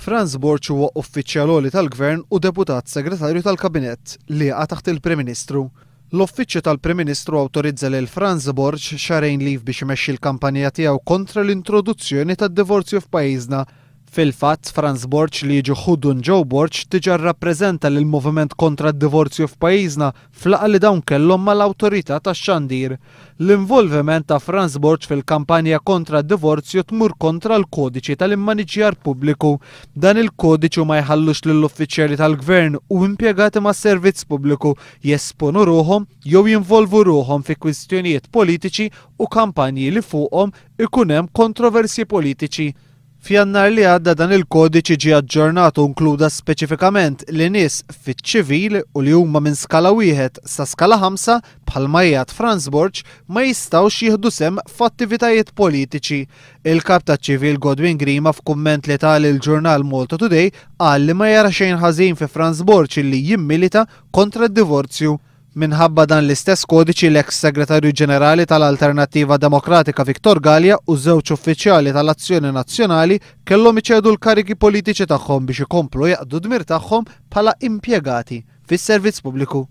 Franz Borch huwa uffiċjal tal-Gvern u deputat segretarju tal-Kabinett li jaqa' taħt il-Prim Ministru. L-Uffiċċju tal-Prim Ministru awtorizza lil Franz Borch xarejn lif biex imexxi l-kampanja tiegħu kontra l-introduzzjoni tad-divorzju f'pajjiżna. Fil-fatt, Franz Borch li jiġu ħudun Joe Borch diġà rrappreżenta lil moviment kontra d-divorzju f'pajjiżna f'laqgħa li dawn kellhom mal-awtorità tax-Xandir. L-involviment ta' Franz Borch fil-kampanja kontra d-divorzju tmur kontra l-kodiċi tal-immaniġġjar pubbliku. Dan il-kodiċu ma jħallux lill-uffiċjali tal-Gvern u impjegati mas-servizz pubbliku jesponu ruhom jew jinvolvu ruhom fi kwistjonijiet politiċi u kampanji li fuqhom ikun hemm kontroversji politiċi. F'Jannar li għadda dan il-kodiċi ġie aġġornat u inkluda speċifikament li nies fiċ-ċivil u li huma minn skala 1 sa skala 5 bħalma jgħid Franz Borch ma jistgħux jieħdu sehem f'attivitajiet politiċi. Il-kap taċ-ċivil Godwin Grima f'kumment li tal il-ġurnal Malta Today qal li ma jara xejn ħażin fi Franz Borch li jimmilita kontra d-divorzju. Minħabba dan l-istess kodiċi l-eks segretarju ġenerali tal-Alternattiva Demokratika Viktor Gallia u żewġ uffiċjali tal-Azzjoni Nazzjonali kellhom iċedu l-karigi politiċi tagħhom biex ikomplu jaqdu dmir tagħhom bħala impjegati fis-servizz pubbliku.